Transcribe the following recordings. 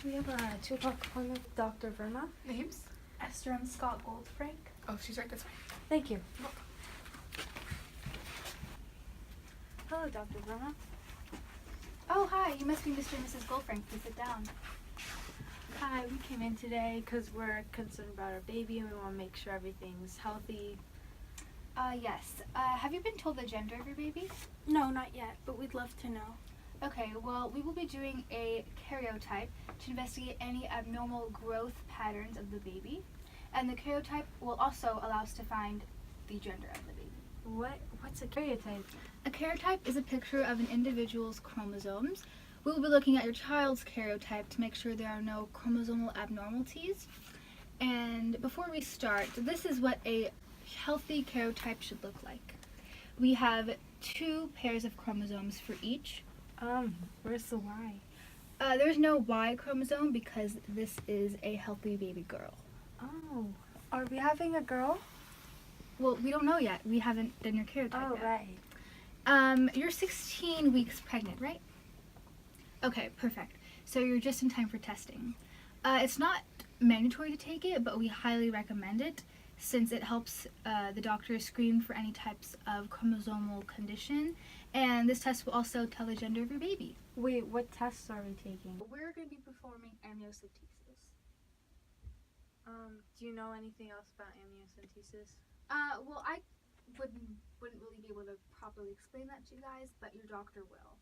We have a 2 o'clock appointment with Dr. Verma. Names? Esther and Scott Goldfrank. Oh, she's right this way. Thank you. You're welcome. Hello, Dr. Verma. Oh, hi. You must be Mr. and Mrs. Goldfrank. Please sit down. Hi, we came in today because we're concerned about our baby and we want to make sure everything's healthy. Yes. Have you been told the gender of your baby? No, not yet, but we'd love to know. Okay, well, we will be doing a karyotype to investigate any abnormal growth patterns of the baby. And the karyotype will also allow us to find the gender of the baby. What's a karyotype? A karyotype is a picture of an individual's chromosomes. We will be looking at your child's karyotype to make sure there are no chromosomal abnormalities. And before we start, this is what a healthy karyotype should look like. We have 2 pairs of chromosomes for each. Where's the Y? There's no Y chromosome because this is a healthy baby girl. Oh, are we having a girl? Well, we don't know yet. We haven't done your karyotype yet. Right. You're 16 weeks pregnant, right? Okay, perfect. So you're just in time for testing. It's not mandatory to take it, but we highly recommend it since it helps the doctor screen for any types of chromosomal condition. And this test will also tell the gender of your baby. Wait, what tests are we taking? We're going to be performing amniocentesis. Do you know anything else about amniocentesis? Well, I wouldn't really be able to properly explain that to you guys, but your doctor will.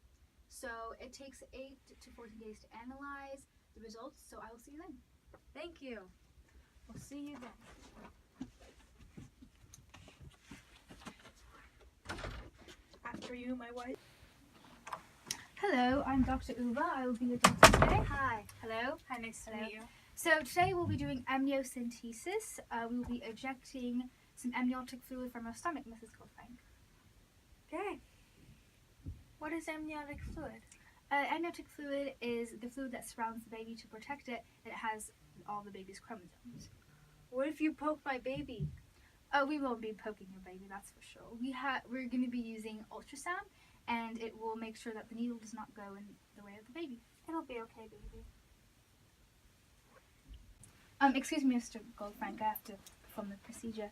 So it takes 8 to 14 days to analyze the results, so I will see you then. Thank you. We'll see you then. After you, my wife. Hello, I'm Dr. Uva. I will be your doctor today. Hi. Hello. Hi, nice to meet you. So today we'll be doing amniocentesis. We will be ejecting some amniotic fluid from our stomach, Mrs. Goldfrank. Okay. What is amniotic fluid? Amniotic fluid is the fluid that surrounds the baby to protect it, and it has all the baby's chromosomes. What if you poke my baby? Oh, we won't be poking your baby, that's for sure. We're going to be using ultrasound, and it will make sure that the needle does not go in the way of the baby. It'll be okay, baby. Excuse me, Mr. Goldfrank, I have to perform the procedure.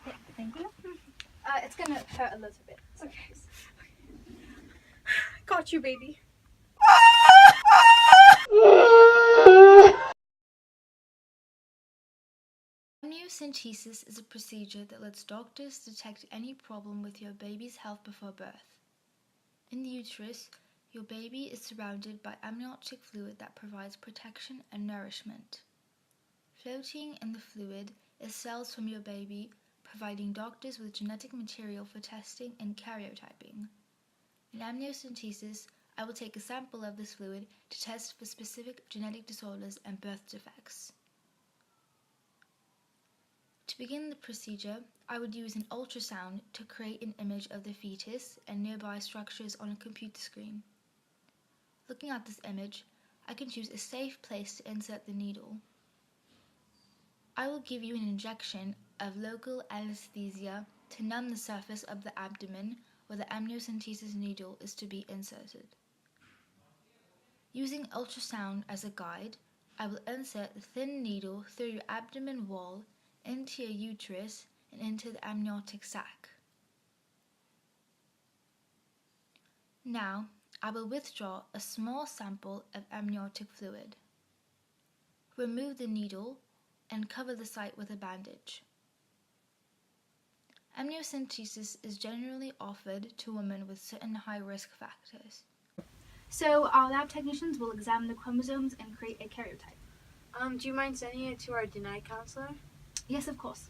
Yeah, thank you. It's going to hurt a little bit. So. Okay. Got you, baby. Amniocentesis is a procedure that lets doctors detect any problem with your baby's health before birth. In the uterus, your baby is surrounded by amniotic fluid that provides protection and nourishment. Floating in the fluid is cells from your baby, providing doctors with genetic material for testing and karyotyping. In amniocentesis, I will take a sample of this fluid to test for specific genetic disorders and birth defects. To begin the procedure, I would use an ultrasound to create an image of the fetus and nearby structures on a computer screen. Looking at this image, I can choose a safe place to insert the needle. I will give you an injection of local anesthesia to numb the surface of the abdomen where the amniocentesis needle is to be inserted. Using ultrasound as a guide, I will insert the thin needle through your abdomen wall into your uterus and into the amniotic sac. Now, I will withdraw a small sample of amniotic fluid. Remove the needle and cover the site with a bandage. Amniocentesis is generally offered to women with certain high-risk factors. So our lab technicians will examine the chromosomes and create a karyotype. Do you mind sending it to our denied counselor? Yes, of course.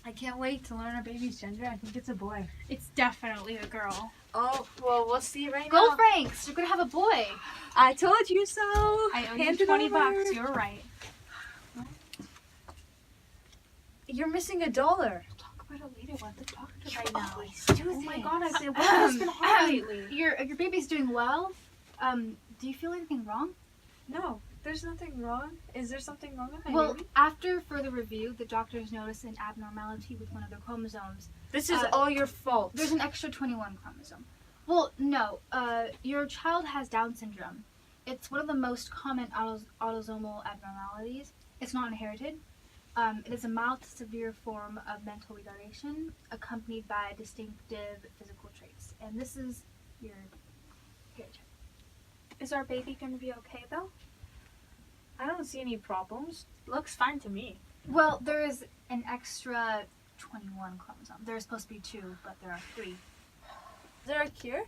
I can't wait to learn our baby's gender. I think it's a boy. It's definitely a girl. Oh, well, we'll see right now. Goldfranks, you're gonna have a boy. I told you so. I owe you 20 bucks. You're right. You're missing $1. Talk about it later. Want to talk to right now. Always do Oh my things. God, I said, what has been hard lately? Your baby's doing well. Do you feel anything wrong? No, There's nothing wrong. Is there something wrong with my Well, baby? after further review, the doctors noticed an abnormality with one of their chromosomes. This is all your fault. There's an extra 21 chromosome. Well, no. Your child has Down syndrome. It's one of the most common autosomal abnormalities. It's not inherited. It is a mild to severe form of mental retardation accompanied by distinctive physical traits. And this is your karyotype. Is our baby gonna be okay though? I don't see any problems. Looks fine to me. Well, there is an extra 21 chromosome. There are supposed to be 2, but there are 3. Is there a cure?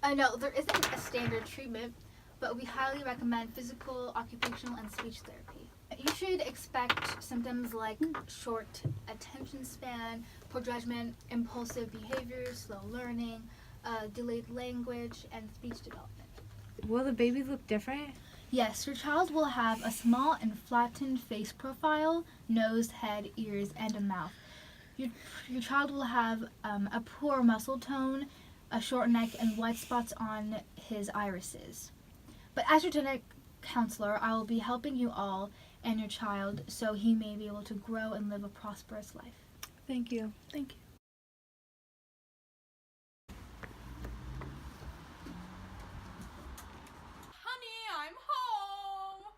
No, there isn't a standard treatment, but we highly recommend physical, occupational, and speech therapy. You should expect symptoms like short attention span, poor judgment, impulsive behavior, slow learning, delayed language, and speech development. Will the baby look different? Yes, your child will have a small and flattened face profile, nose, head, ears, and a mouth. Your child will have a poor muscle tone, a short neck, and white spots on his irises. But as your genetic counselor, I will be helping you all and your child so he may be able to grow and live a prosperous life. Thank you. Thank you. Honey, I'm home.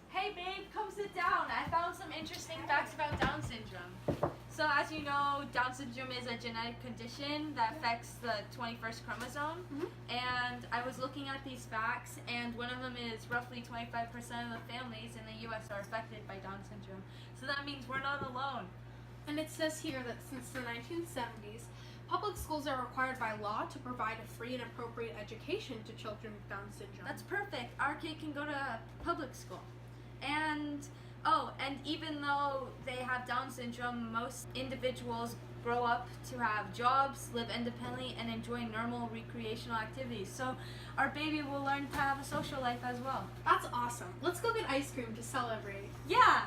Hey babe, come sit down. I found some interesting facts about Down syndrome. So as you know, Down syndrome is a genetic condition that affects the 21st chromosome. And I was looking at these facts, and one of them is roughly 25% of the families in the US are affected by Down syndrome. So that means we're not alone. And it says here that since the 1970s, public schools are required by law to provide a free and appropriate education to children with Down syndrome. That's perfect. Our kid can go to public school. And even though they have Down syndrome, most individuals grow up to have jobs, live independently, and enjoy normal recreational activities. So our baby will learn to have a social life as well. That's awesome. Let's go get ice cream to celebrate. Yeah!